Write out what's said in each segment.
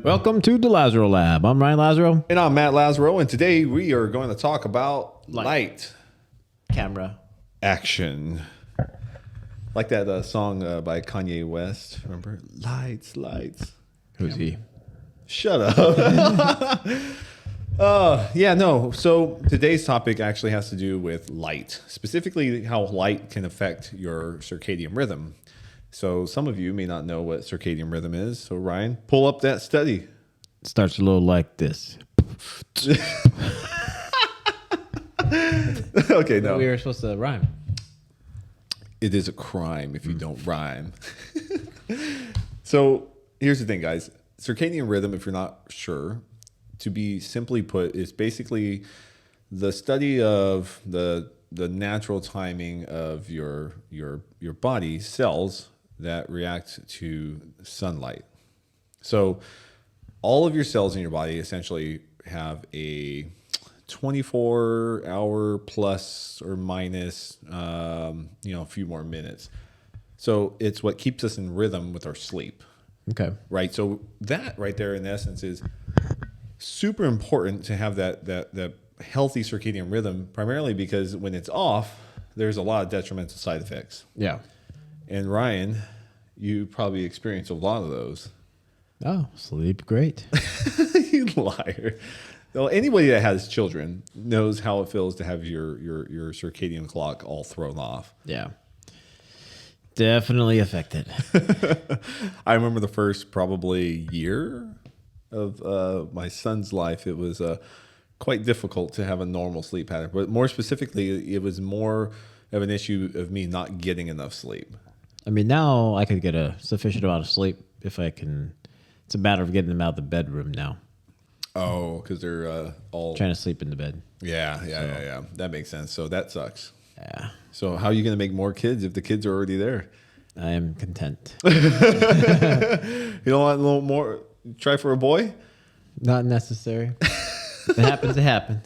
Welcome to the Lazaro Lab. I'm Ryan Lazaro. And I'm Matt Lazaro, and today we are going to talk about light. Camera. Action. Like that song by Kanye West. Remember? Lights, lights. Who's he? Shut up. So today's topic actually has to do with light, specifically how light can affect your circadian rhythm. So some of you may not know what circadian rhythm is. So Ryan, pull up that study. It starts a little like this. Okay, no. We were supposed to rhyme. It is a crime if you don't rhyme. So here's the thing, guys. Circadian rhythm, if you're not sure, to be simply put, is basically the study of the natural timing of your body cells that react to sunlight. So all of your cells in your body essentially have a 24-hour plus or minus, a few more minutes. So it's what keeps us in rhythm with our sleep. Okay. Right. So that right there, in essence, is super important to have that healthy circadian rhythm, primarily because when it's off, there's a lot of detrimental side effects. Yeah. And Ryan, you probably experience a lot of those. Oh, sleep great. You liar. Well, anybody that has children knows how it feels to have your circadian clock all thrown off. Yeah. Definitely affected. I remember the first probably year of my son's life. It was quite difficult to have a normal sleep pattern. But more specifically, it was more of an issue of me not getting enough sleep. I mean, now I could get a sufficient amount of sleep if I can. It's a matter of getting them out of the bedroom now. Oh, because they're all trying to sleep in the bed. Yeah. That makes sense. So that sucks. Yeah. So how are you going to make more kids if the kids are already there? I am content. You don't want a little more? Try for a boy? Not necessary. If it happens, it happens.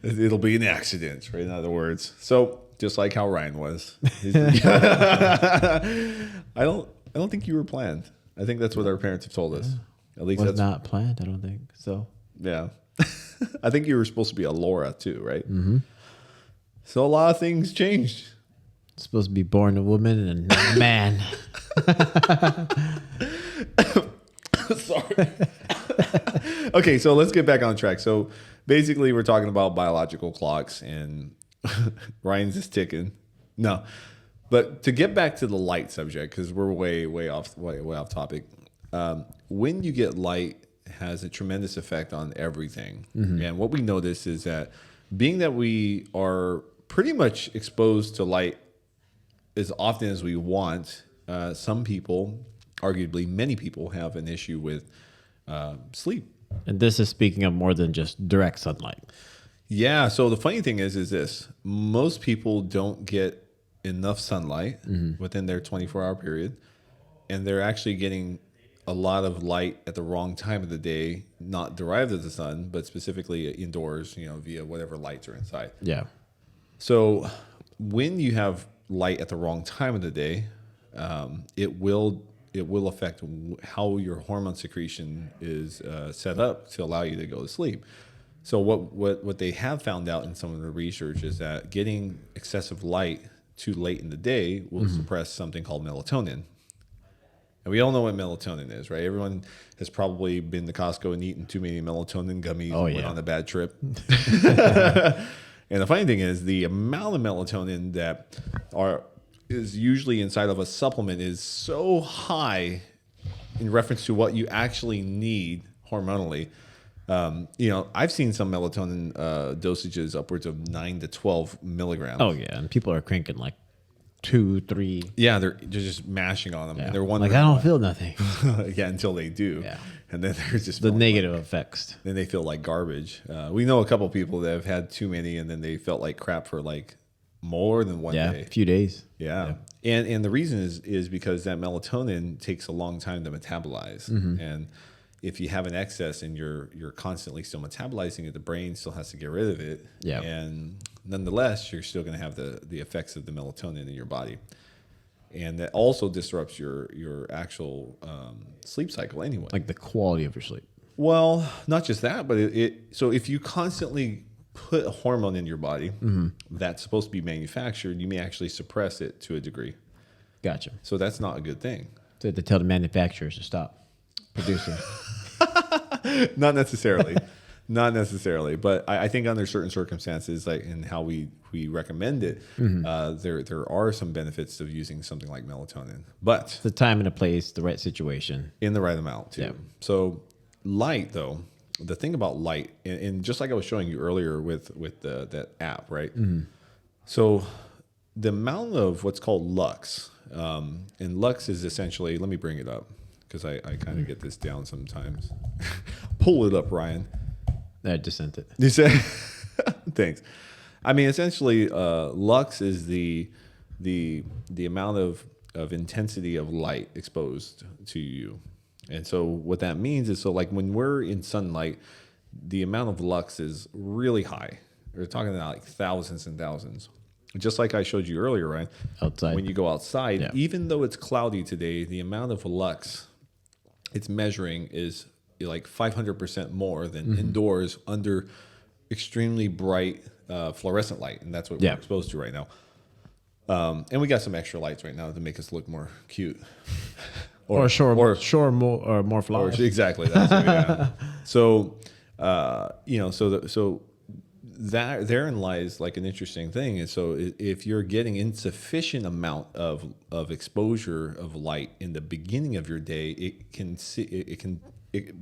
It'll be an accident, right? In other words. So just like how Ryan was. I don't think you were planned. I think that's what our parents have told us. At least was not planned. I don't think so. Yeah. I think you were supposed to be a Laura too, right? Mm-hmm. So a lot of things changed. Supposed to be born a woman and not a man. Sorry. Okay, so let's get back on track. So basically, we're talking about biological clocks, and Ryan's is ticking. No, but to get back to the light subject, because we're way off topic. When you get light, has a tremendous effect on everything. Mm-hmm. And what we notice is that being that we are pretty much exposed to light as often as we want, some people, arguably many people, have an issue with sleep. And this is speaking of more than just direct sunlight. Yeah. So the funny thing is this: most people don't get enough sunlight within their 24-hour period, and they're actually getting a lot of light at the wrong time of the day, not derived of the sun, but specifically indoors, via whatever lights are inside. Yeah. So when you have light at the wrong time of the day, it will affect how your hormone secretion is set up to allow you to go to sleep. So what they have found out in some of the research is that getting excessive light too late in the day will suppress something called melatonin. And we all know what melatonin is, right? Everyone has probably been to Costco and eaten too many melatonin gummies and went on a bad trip. And the funny thing is the amount of melatonin that is usually inside of a supplement is so high in reference to what you actually need hormonally. I've seen some melatonin dosages upwards of 9 to 12 milligrams. Oh, yeah. And people are cranking like 2, 3. Yeah, they're just mashing on them. Yeah. And they're wondering, like, I don't feel nothing. Yeah, until they do. Yeah. And then there's just the negative effects. Then they feel like garbage. We know a couple people that have had too many and then they felt like crap for like more than one day. Yeah, a few days. Yeah. And the reason is because that melatonin takes a long time to metabolize. And if you have an excess and you're constantly still metabolizing it, the brain still has to get rid of it. Yeah. And nonetheless, you're still going to have the effects of the melatonin in your body. And that also disrupts your actual sleep cycle anyway. Like the quality of your sleep. Well, not just that, but so if you constantly put a hormone in your body that's supposed to be manufactured, you may actually suppress it to a degree. Gotcha. So that's not a good thing. So to tell the manufacturers to stop producing. Not necessarily. Not necessarily. But I think under certain circumstances, like in how we recommend it, there are some benefits of using something like melatonin. But The time and the place, the right situation. in the right amount too. Yeah. So light, though, the thing about light, and just like I was showing you earlier with that app, right? So the amount of what's called lux, and lux is essentially, let me bring it up because I kind of get this down sometimes. Pull it up, Ryan. I just sent it. You said, thanks. I mean, essentially, lux is the amount of intensity of light exposed to you. And so what that means is, so like when we're in sunlight, the amount of lux is really high. We're talking about like thousands and thousands. Just like I showed you earlier, right? Outside. When you go outside, Yeah. even though it's cloudy today, the amount of lux it's measuring is like 500% more than indoors under extremely bright fluorescent light. And that's what we're exposed to right now. And we got some extra lights right now to make us look more cute. More flowers. Exactly. That's what, yeah. So, so that therein lies like an interesting thing. And so if you're getting insufficient amount of exposure of light in the beginning of your day, it could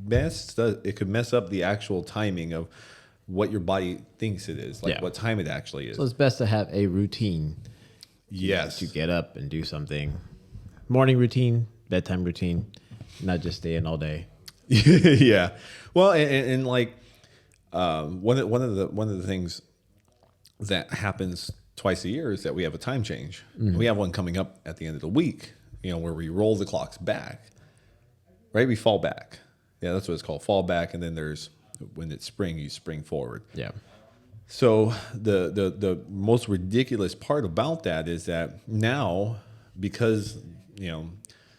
mess up the actual timing of what your body thinks it is, like what time it actually is. So it's best to have a routine. Yes. To get up and do something. Morning routine, bedtime routine, not just stay in all day. Yeah. Well, and like one of the things that happens twice a year is that we have a time change. We have one coming up at the end of the week, where we roll the clocks back. Right? We fall back. Yeah, that's what it's called, fall back. And then there's when it's spring, you spring forward. Yeah. So the most ridiculous part about that is that now, because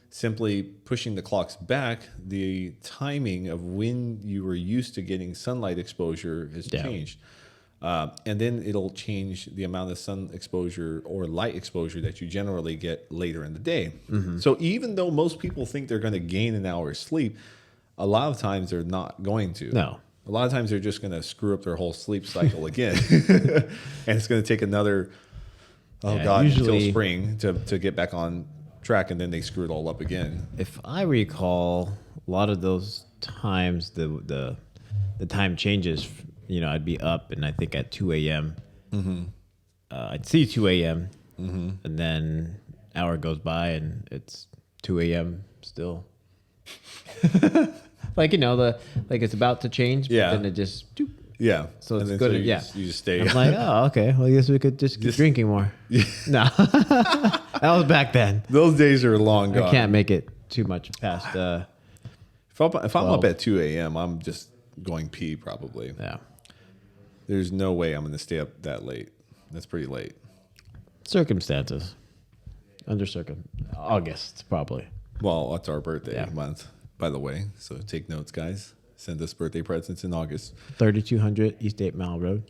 simply pushing the clocks back, the timing of when you were used to getting sunlight exposure has changed. And then it'll change the amount of sun exposure or light exposure that you generally get later in the day. So even though most people think they're going to gain an hour's sleep, a lot of times they're not going to. No. A lot of times they're just going to screw up their whole sleep cycle again. And it's going to take another, until spring to get back on track, and then they screw it all up again. If I recall, a lot of those times, the time changes. I'd be up, and I think at 2 a.m., I'd see 2 a.m., and then an hour goes by, and it's 2 a.m. still. Like it's about to change, but then it just Yeah. So it's and good. so you Yeah. you just stay. I'm like, oh, okay. Well, I guess we could just keep drinking more. No, that was back then. Those days are long gone. I can't make it too much past. If I'm up at 2 a.m., I'm just going pee probably. Yeah. There's no way I'm going to stay up that late. That's pretty late. Circumstances. August probably. Well, it's our birthday Yeah. month, by the way. So take notes, guys. Send us birthday presents in August. 3200 East 8 Mile Road.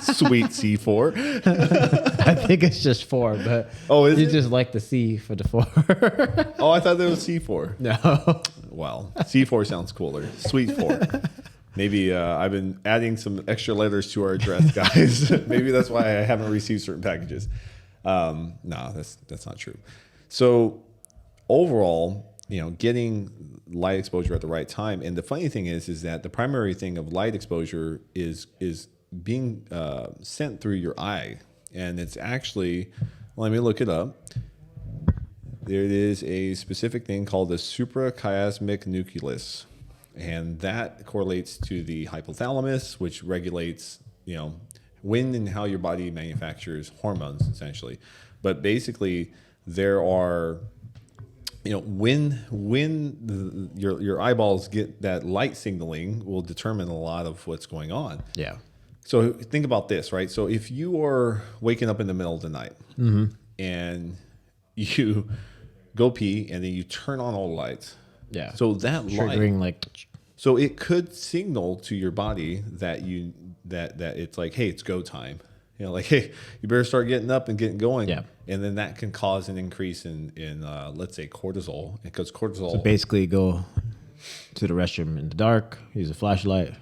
Sweet C4. I think it's just 4, but Oh, is you it? just like the C for the 4. Oh, I thought that was C4. No. Well, C4 sounds cooler. Sweet 4. Maybe I've been adding some extra letters to our address, guys. Maybe that's why I haven't received certain packages. No, that's not true. So overall, getting light exposure at the right time. And the funny thing is that the primary thing of light exposure is being sent through your eye. And it's actually, let me look it up. There is a specific thing called the suprachiasmatic nucleus. And that correlates to the hypothalamus, which regulates, when and how your body manufactures hormones, essentially. But basically, there are, when your eyeballs get that light signaling will determine a lot of what's going on. Yeah. So think about this, right? So if you are waking up in the middle of the night and you go pee and then you turn on all the lights. Yeah. So that Triggering light, like, so it could signal to your body that that it's like, hey, it's go time. You know, like, hey, you better start getting up and getting going. Yeah. And then that can cause an increase in let's say cortisol, because cortisol. so basically go to the restroom in the dark, use a flashlight,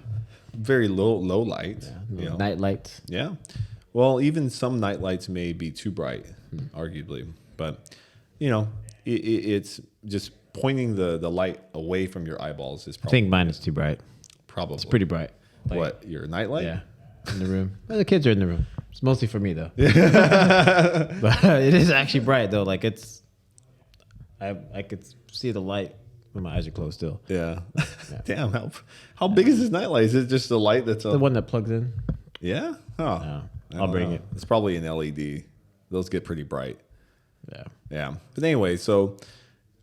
very low light. yeah, night lights. Yeah. Well, even some night lights may be too bright, arguably. But, you know, it's just pointing the light away from your eyeballs is I probably. think mine is too bright. Probably. It's pretty bright. Like, What, your night light? Yeah. In the room. Well, the kids are in the room. It's mostly for me though. But it is actually bright though. Like I could see the light when my eyes are closed still. Yeah. Damn, how big is this night light? Is it just a light that's The one that plugs in. Yeah? Oh. No, I I'll don't bring know. it. It's probably an LED. Those get pretty bright. Yeah. Yeah. But anyway, so,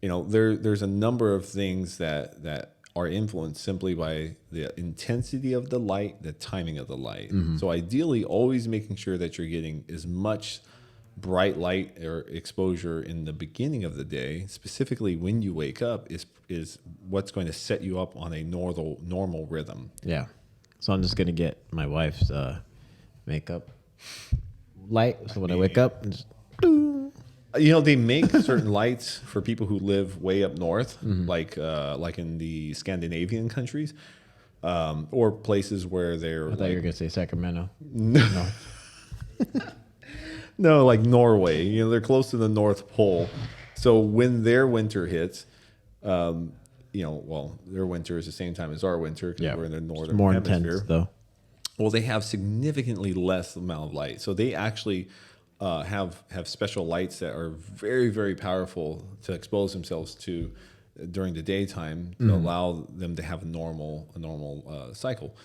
you know, there's a number of things that are influenced simply by the intensity of the light, the timing of the light. So ideally, always making sure that you're getting as much bright light or exposure in the beginning of the day, specifically when you wake up, is what's going to set you up on a normal rhythm. Yeah. So I'm just gonna get my wife's makeup light. So when I wake up, and just, You know, they make certain lights for people who live way up north, like in the Scandinavian countries, or places where they're. I thought you were gonna say Sacramento. No, like Norway. You know, they're close to the North Pole, so when their winter hits, you know, well, their winter is the same time as our winter because we're in the northern More hemisphere. intense though. Well, they have significantly less amount of light, so they actually have special lights that are very, very powerful to expose themselves to during the daytime to allow them to have a normal cycle.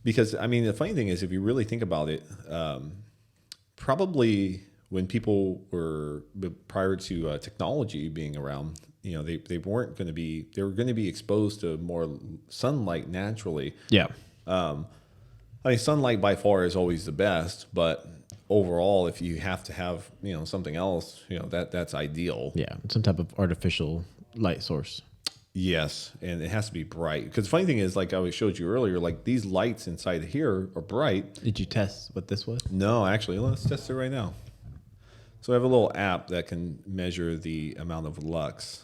Because I mean, the funny thing is, if you really think about it, probably when people were prior to technology being around, you know, they weren't going to be, they were going to be exposed to more sunlight naturally. Yeah. I mean, sunlight by far is always the best, but overall, if you have to have, you know, something else, you know, that's ideal. Yeah. Some type of artificial light source. Yes, and it has to be bright. Because the funny thing is, like I showed you earlier, like these lights inside here are bright. Did you test what this was? No, actually, let's test it right now. So I have a little app that can measure the amount of lux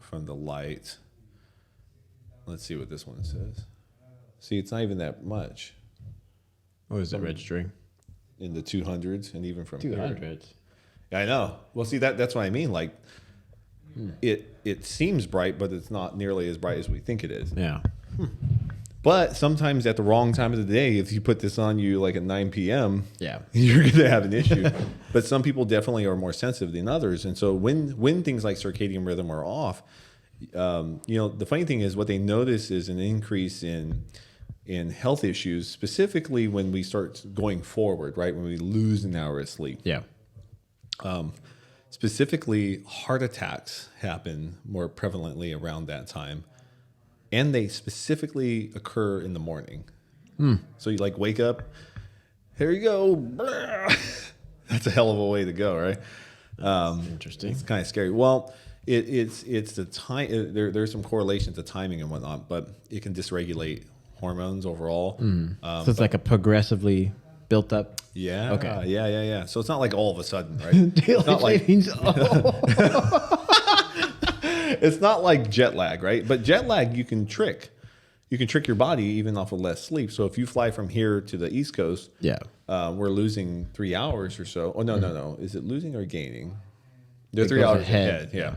from the light. Let's see what this one says. See, it's not even that much. Or is it registering? In the 200s, and even from here. 200. Yeah, I know. Well, see, that's what I mean. Like, it seems bright, but it's not nearly as bright as we think it is. Yeah. But sometimes at the wrong time of the day, if you put this on you like at 9 p.m., Yeah. you're going to have an issue. But some people definitely are more sensitive than others. And so when things like circadian rhythm are off, you know, the funny thing is what they notice is an increase in health issues, specifically when we start going forward, right? When we lose an hour of sleep. Yeah. Specifically, heart attacks happen more prevalently around that time. And they specifically occur in the morning. So you like wake up, here you go. That's a hell of a way to go, right? Interesting. It's kind of scary. Well, it's the time. There's some correlation to timing and whatnot, but it can dysregulate hormones overall. So it's like a progressively built up. Yeah. Okay. Yeah. So it's not like all of a sudden, right? It's not like it's not like jet lag, right? But jet lag you can trick. You can trick your body even off of less sleep. So if you fly from here to the East Coast, Yeah. we're losing 3 hours or so. Oh no. Is it losing or gaining? They're It 3 goes hours ahead. ahead. Yeah.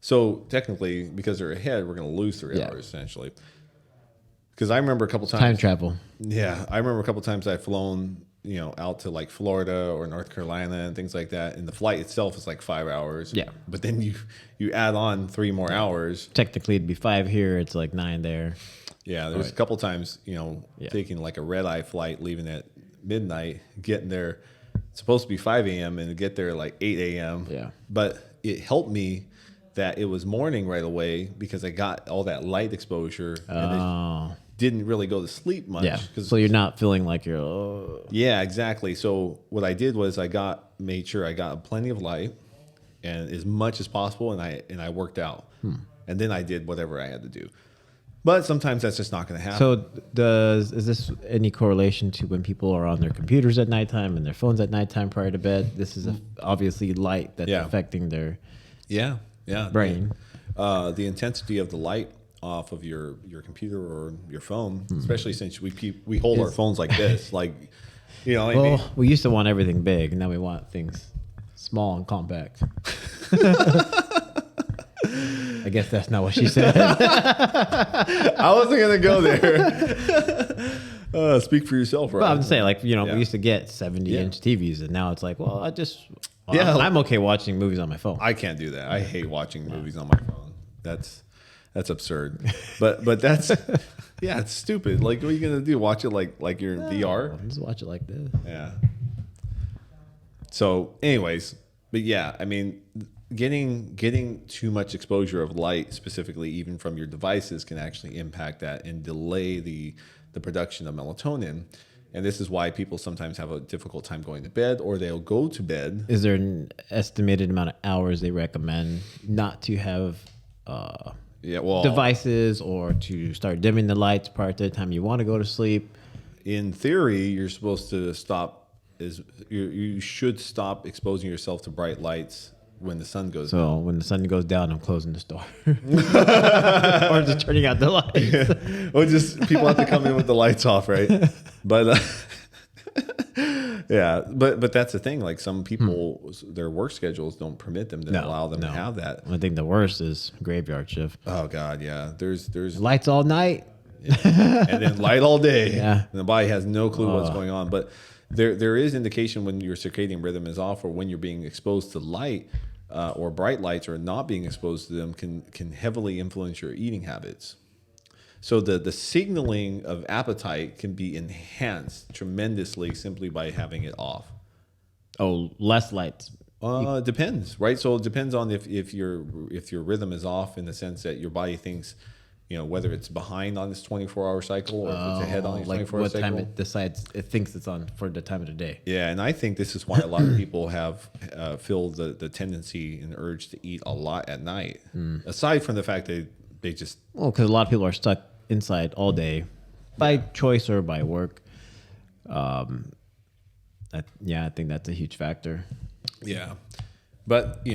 So technically, because they're ahead, we're going to lose 3 hours essentially. Because I remember a couple times. Time travel. Yeah, I remember a couple times I've flown, you know, out to like Florida or North Carolina and things like that, and the flight itself is like 5 hours. Yeah. But then you add on 3 more hours. Technically, it'd be 5 here. It's like 9 there. Yeah, there's a couple times, you know, taking like a red eye flight, leaving at midnight, getting there. It's supposed to be 5 a.m. and get there like 8 a.m. Yeah. But it helped me that it was morning right away because I got all that light exposure. And didn't really go to sleep much. Yeah. So you're not feeling like you're. Oh. Yeah, exactly. So what I did was made sure I got plenty of light and as much as possible, and I worked out, and then I did whatever I had to do. But sometimes that's just not going to happen. So is this any correlation to when people are on their computers at nighttime and their phones at nighttime prior to bed? This is obviously light that's affecting their brain. The intensity of the light off of your computer or your phone, especially since we hold our phones like this, like, you know. Well, we used to want everything big, and now we want things small and compact. I guess that's not what she said. I wasn't gonna go there. Speak for yourself, right? Well, I'm saying, like, we used to get 70-inch TVs, and now it's like, well, I'm okay watching movies on my phone. I can't do that. I hate watching movies on my phone. That's absurd. But that's it's stupid. Like, what are you gonna do? Watch it like you're in VR? Just watch it like this. Yeah. So, anyways, but yeah, I mean, getting too much exposure of light, specifically even from your devices, can actually impact that and delay the production of melatonin. And this is why people sometimes have a difficult time going to bed, or they'll go to bed. Is there an estimated amount of hours they recommend not to have devices, or to start dimming the lights prior to the time you want to go to sleep? In theory, you're supposed to you should stop exposing yourself to bright lights when the sun goes down. So when the sun goes down, I'm closing the store. Or just turning out the lights. Or just people have to come in with the lights off, right? But but that's the thing. Like, some people, their work schedules don't permit them to allow them to have that. I think the worst is graveyard shift. Oh God, yeah. There's lights all night. And then light all day. Yeah. And the body has no clue what's going on. But there is indication when your circadian rhythm is off, or when you're being exposed to light, or bright lights, or not being exposed to them, can heavily influence your eating habits. So the signaling of appetite can be enhanced tremendously simply by having it off. Oh, less lights. It depends, right? So it depends on if your rhythm is off, in the sense that your body thinks, whether it's behind on this 24-hour cycle, or if it's ahead on this 24-hour cycle. What time it thinks it's on for the time of the day. Yeah, and I think this is why a lot of people have feel the tendency and urge to eat a lot at night. Aside from the fact that they just... Well, because a lot of people are stuck inside all day by choice or by work. I think that's a huge factor. Yeah. But,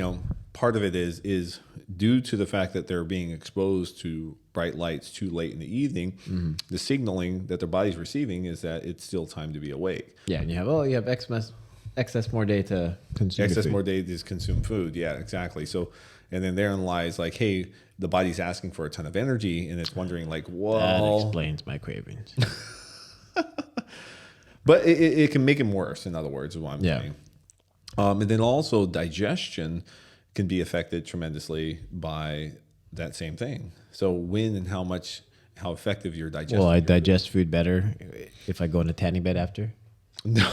part of it is due to the fact that they're being exposed to bright lights too late in the evening, the signaling that their body's receiving is that it's still time to be awake. Yeah, and you have excess more day to consume more day to consume food. Yeah, exactly. So, and then therein lies, like, hey, the body's asking for a ton of energy, and it's wondering, like, well... That explains my cravings. But it can make it worse, in other words, is what I'm saying. And then also digestion can be affected tremendously by that same thing. So when and how effective your digestion. Well, I digest food better if I go into tanning bed after. No.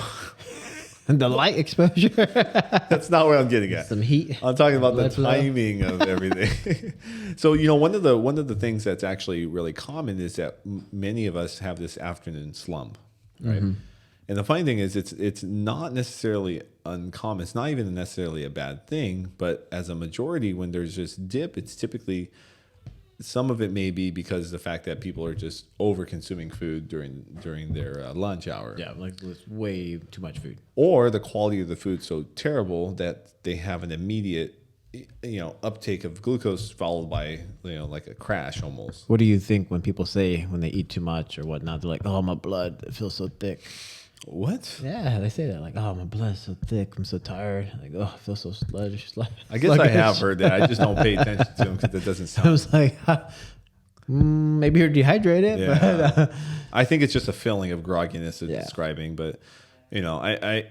The light exposure. That's not what I'm getting at. Some heat. I'm talking about the timing of everything. So, one of the things that's actually really common is that many of us have this afternoon slump, right? Mm-hmm. And the funny thing is, it's not necessarily uncommon. It's not even necessarily a bad thing. But as a majority, when there's this dip, it's typically, some of it may be because of the fact that people are just over consuming food during their lunch hour. Yeah, like with way too much food. Or the quality of the food so terrible that they have an immediate, uptake of glucose followed by, like a crash almost. What do you think when people say when they eat too much or whatnot? They're like, "Oh, my blood, it feels so thick." What? Yeah, they say that, like, "Oh, my blood's so thick, I'm so tired." Like, "Oh, I feel so sluggish." I guess I have heard that. I just don't pay attention to them because it doesn't sound. I was like, maybe you're dehydrated. Yeah. But, I think it's just a feeling of grogginess it's describing. But, I'd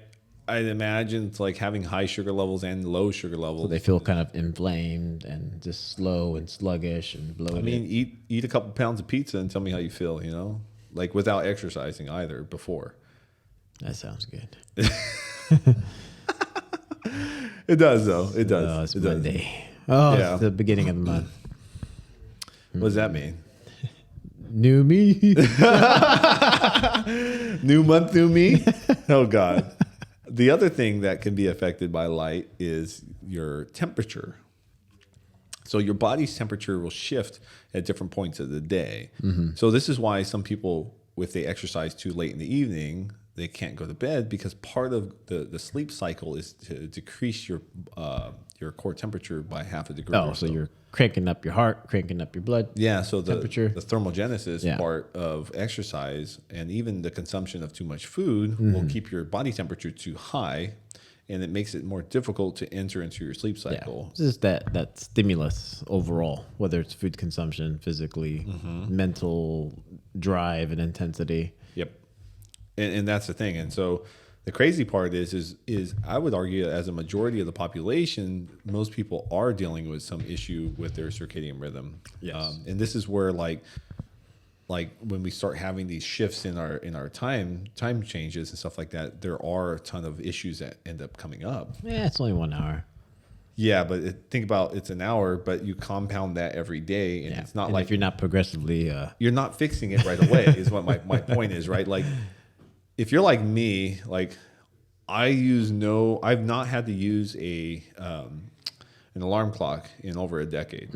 imagine it's like having high sugar levels and low sugar levels. So they feel kind of inflamed and just slow and sluggish and bloated. I mean, eat a couple pounds of pizza and tell me how you feel, like without exercising either before. That sounds good. It does, though. It does. Oh, it's Monday. Oh, yeah. It's the beginning of the month. What does that mean? New me. New month, new me. Oh God. The other thing that can be affected by light is your temperature. So your body's temperature will shift at different points of the day. So this is why some people, if they exercise too late in the evening, they can't go to bed, because part of the sleep cycle is to decrease your core temperature by half a degree. Oh, so you're cranking up your heart, cranking up your blood. Yeah, so temperature. The thermogenesis part of exercise and even the consumption of too much food will keep your body temperature too high, and it makes it more difficult to enter into your sleep cycle. It's just that stimulus overall, whether it's food consumption, physically, mental drive and intensity. Yep. And that's the thing. And so the crazy part is I would argue, as a majority of the population, most people are dealing with some issue with their circadian rhythm. Yes. And this is where like when we start having these shifts in our time changes and stuff like that, there are a ton of issues that end up coming up. Yeah, it's only 1 hour. Yeah, but think about, it's an hour, but you compound that every day, and it's not, and like, if you're not progressively, you're not fixing it right away. Is what my point is, right? Like, if you're like me, like I've not had to use an alarm clock in over a decade.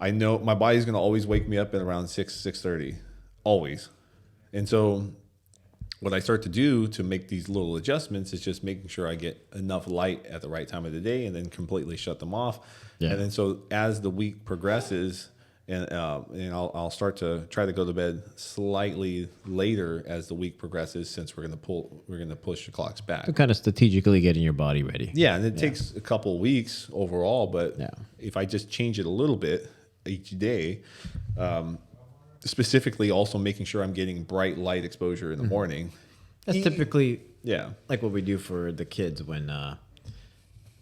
I know my body's going to always wake me up at around 6:30, always. And so what I start to do to make these little adjustments is just making sure I get enough light at the right time of the day, and then completely shut them off. Yeah. And then so as the week progresses, and I'll start to try to go to bed slightly later as the week progresses, since we're going to push the clocks back. So kind of strategically getting your body ready. Yeah, and it takes a couple of weeks overall, but if I just change it a little bit each day, specifically also making sure I'm getting bright light exposure in the morning. That's typically like what we do for the kids when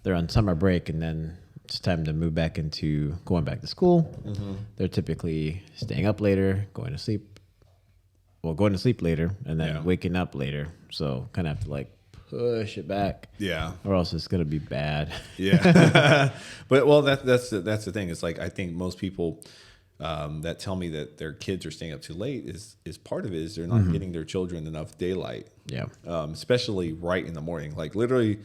they're on summer break, and then it's time to move back into going back to school. They're typically staying up later, going to sleep later, and then waking up later. So kind of have to like push it back, or else it's gonna be bad. But well, that's the thing. It's like, I think most people that tell me that their kids are staying up too late is part of it is they're not getting their children enough daylight. Especially right in the morning. Like, literally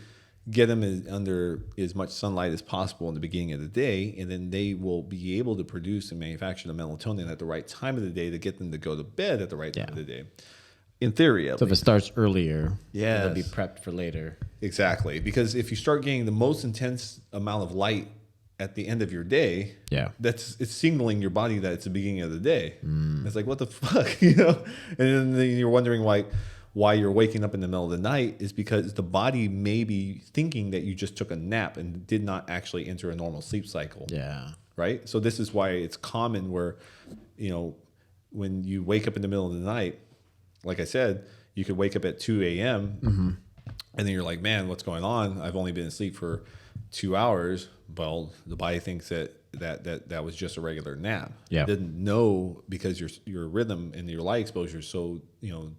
get them under as much sunlight as possible in the beginning of the day, and then they will be able to produce and manufacture the melatonin at the right time of the day to get them to go to bed at the right time of the day. In theory, at least. If it starts earlier, it'll be prepped for later. Exactly. Because if you start getting the most intense amount of light at the end of your day, it's signaling your body that it's the beginning of the day. It's like, what the fuck, you know? And then you're wondering why you're waking up in the middle of the night, is because the body may be thinking that you just took a nap and did not actually enter a normal sleep cycle. Right? So this is why it's common where, you know, when you wake up in the middle of the night, like I said, you could wake up at 2 a.m. And then you're like, man, what's going on? I've only been asleep for 2 hours. Well, the body thinks that was just a regular nap. It didn't know, because your rhythm and your light exposure is so, you know,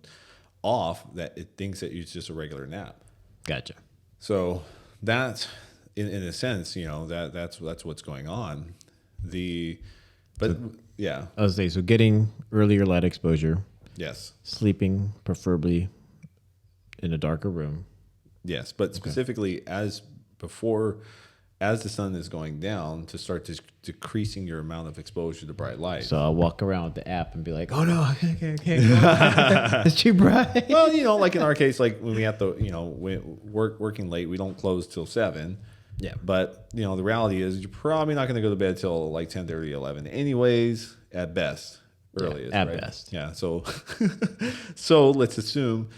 off, that it thinks that it's just a regular nap. Gotcha. So that's in a sense, you know, that's what's going on. I would say, so getting earlier light exposure. Yes. Sleeping preferably in a darker room. Yes, but specifically as the sun is going down, to start decreasing your amount of exposure to bright light. So I'll walk around with the app and be like, oh no, I can't go. It's too bright. Well, you know, like in our case, like when we have to, you know, working late, we don't close till 7. Yeah. But, you know, the reality is you're probably not going to go to bed till like 10:30, 11 anyways, at best. Earliest, at best. Yeah. So, let's assume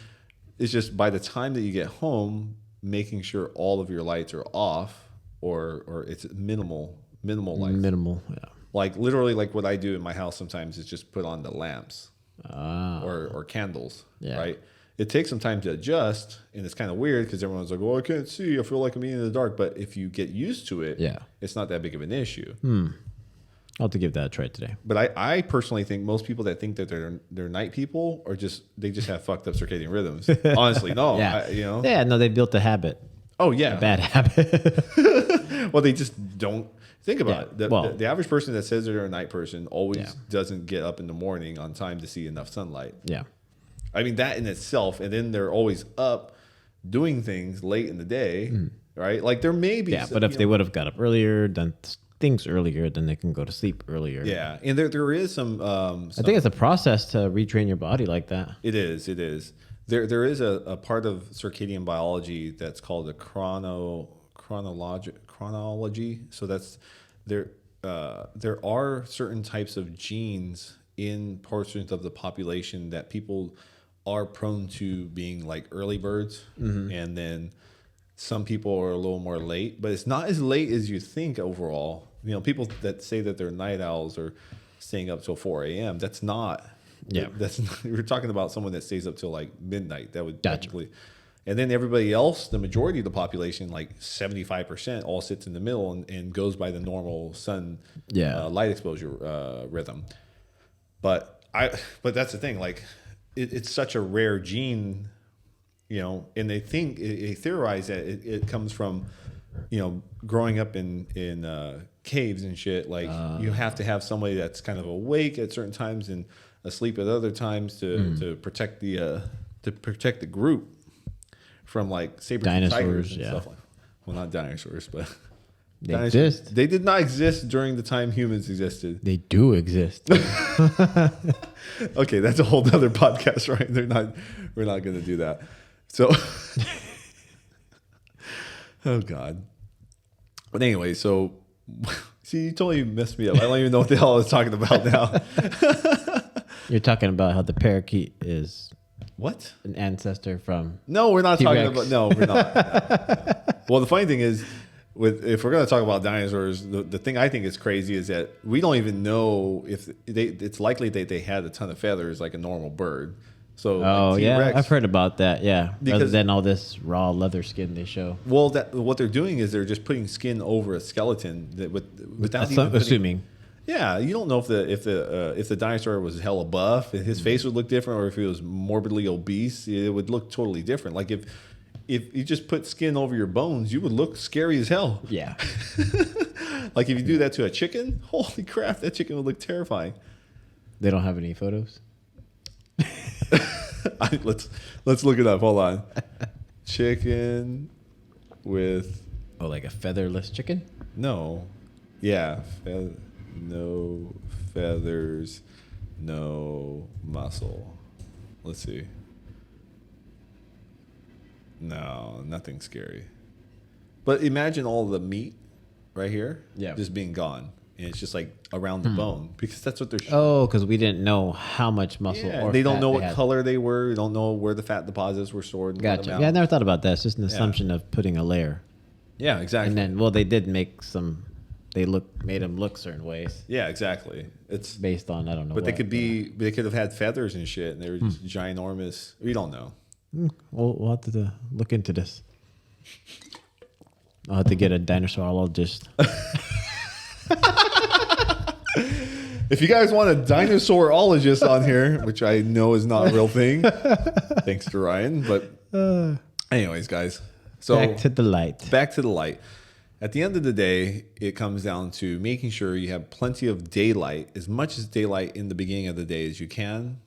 it's just by the time that you get home, making sure all of your lights are off, or it's minimal lights. Minimal, yeah. Like literally, like what I do in my house sometimes is just put on the lamps, or candles. Yeah. Right. It takes some time to adjust, and it's kind of weird because everyone's like, "Oh, I can't see. I feel like I'm being in the dark." But if you get used to it, it's not that big of an issue. I'll have to give that a try today. But I personally think most people that think that they're night people they just have fucked up circadian rhythms. Honestly, no. No, they built a habit. Oh yeah, a bad habit. Well, they just don't. Think about it. well- The average person that says they're a night person always Yeah. doesn't get up in the morning on time to see enough sunlight. Yeah. I mean, that in itself, and then they're always up doing things late in the day, right? Like there may be, Yeah, but if they would have got up earlier, done things earlier, then they can go to sleep earlier. yeah, and there is some. I think it's a process to retrain your body like that. It is. It is. There is a part of circadian biology that's called the chronology. So that's there. There are certain types of genes in portions of the population that people are prone to being like early birds, and then some people are a little more late. But it's not as late as you think overall. You know, people that say that they're night owls or staying up till 4 a.m. That's not. Yeah. That's not, we're talking about someone that stays up till like midnight. That would Gotcha. technically, and then everybody else, the majority of the population, like 75%, all sits in the middle and goes by the normal sun light exposure rhythm. But that's the thing. Like, it's such a rare gene, you know, and they theorize that it comes from, you know, growing up in caves and shit. Like you have to have somebody that's kind of awake at certain times and asleep at other times to protect the group from like saber-toothed tigers and stuff like. Well, not dinosaurs, but They exist. They did not exist during the time humans existed. They do exist. Okay, that's a whole other podcast, right? We're not going to do that. So, oh God. But anyway, so see, you totally messed me up. I don't even know what the hell I was talking about now. You're talking about how the parakeet is What? an ancestor from. No, we're not talking T-Rex. about. No, we're not. No. Well, the funny thing is, if we're going to talk about dinosaurs, the thing I think is crazy is that we don't even know if it's likely that they had a ton of feathers like a normal bird. So, Oh, like yeah. T-Rex, I've heard about that. Yeah. Rather Because- than all this raw leather skin they show. Well, what they're doing is they're just putting skin over a skeleton without even putting, Assuming. Yeah, you don't know if the dinosaur was hella buff, and his face would look different, or if he was morbidly obese, it would look totally different. Like if you just put skin over your bones, you would look scary as hell. Yeah. Like if you do that to a chicken, holy crap, that chicken would look terrifying. They don't have any photos. Let's look it up. Hold on. Chicken with Oh, like a featherless chicken? no, yeah, no feathers, no muscle. Let's see. No, nothing scary. But imagine all the meat right here, Yeah. just being gone, and it's just like around the bone because that's what they're. Oh, because we didn't know how much muscle Yeah, or they don't fat know they what had. color they were. We don't know where the fat deposits were stored. And let Gotcha. them out. Yeah, I never thought about that. It's just an assumption of putting a layer. Yeah, exactly. And then, well, they did make some. They made them look certain ways Yeah, exactly. It's based on I don't know. but they what, could have had feathers and shit, and they were just ginormous. We don't know. We'll have to look into this. I'll have to get a dinosaurologist. If you guys want a dinosaurologist on here, which I know is not a real thing, thanks to Ryan. But anyways, guys, so Back to the light. back to the light. At the end of the day, it comes down to making sure you have plenty of daylight, as much as daylight in the beginning of the day as you can,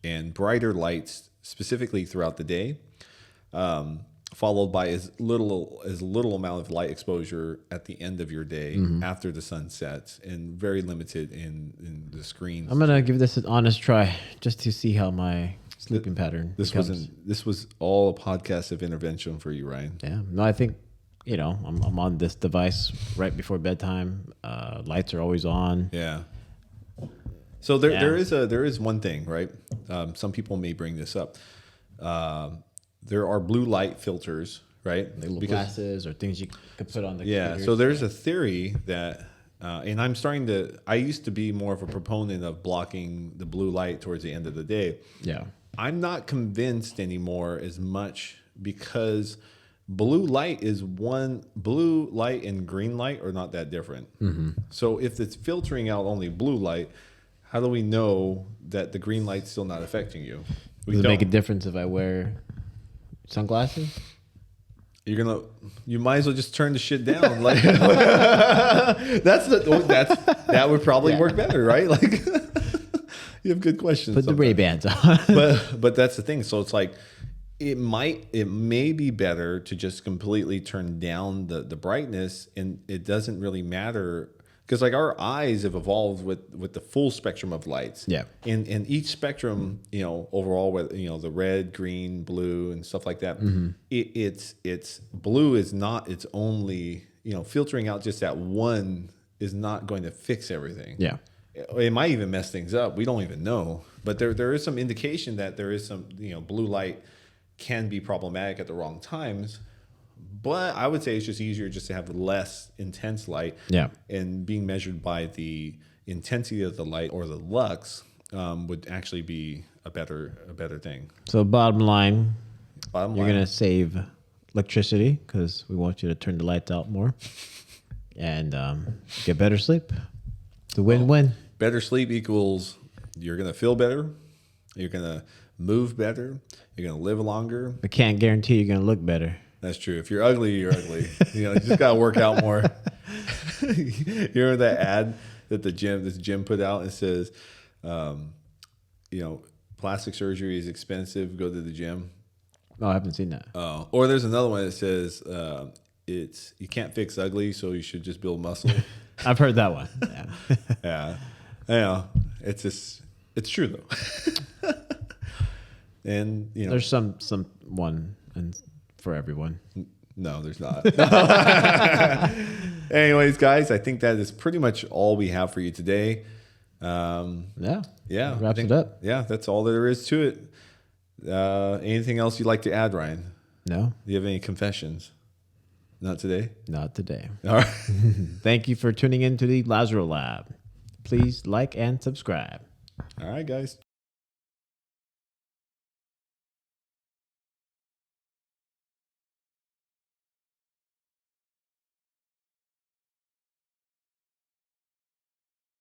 and brighter lights specifically throughout the day, followed by as little amount of light exposure at the end of your day after the sun sets, and very limited in the screens. I'm gonna give this an honest try just to see how my sleeping pattern. This becomes. this was all a podcast of intervention for you, Ryan. Yeah. No, I think I'm on this device right before bedtime. Lights are always on. Yeah. So there Yeah. there is one thing, right? Some people may bring this up. There are blue light filters, right? Like little glasses or things you could put on the Yeah. computers. So there's a theory that, and I used to be more of a proponent of blocking the blue light towards the end of the day. Yeah. I'm not convinced anymore as much because blue light and green light are not that different. So if it's filtering out only blue light, how do we know that the green light's still not affecting you? Does it make a difference if I wear sunglasses? you might as well just turn the shit down. Like that would probably work better, right? Like you have good questions. Put the Ray-Bans on. but that's the thing. So it's like it may be better to just completely turn down the brightness, and it doesn't really matter. Because like our eyes have evolved with the full spectrum of lights. Yeah. And each spectrum, overall, with the red, green, blue, and stuff like that, it's blue is not its only, filtering out just that one is not going to fix everything. Yeah. It might even mess things up. We don't even know. But there is some indication that there is some, blue light can be problematic at the wrong times. But I would say it's just easier just to have less intense light. Yeah. And being measured by the intensity of the light or the lux would actually be a better thing. So bottom line, You're going to save electricity because we want you to turn the lights out more and get better sleep. It's a win-win. Better sleep equals you're going to feel better. You're going to move better. You're going to live longer. I can't guarantee you're going to look better. That's true. If you're ugly, you're ugly. You just got to work out more. You remember that ad that this gym put out? It says, plastic surgery is expensive. Go to the gym. Oh, I haven't seen that. Oh, or there's another one that says you can't fix ugly, so you should just build muscle. I've heard that one. Yeah. Yeah. I know. It's true though. And there's some one and for everyone. No, there's not. Anyways, guys, I think that is pretty much all we have for you today. Yeah. Wraps it up. Yeah, that's all there is to it. Anything else you'd like to add, Ryan? No. Do you have any confessions? Not today? Not today. All right. Thank you for tuning in to the Lazaro Lab. Please like and subscribe. All right, guys.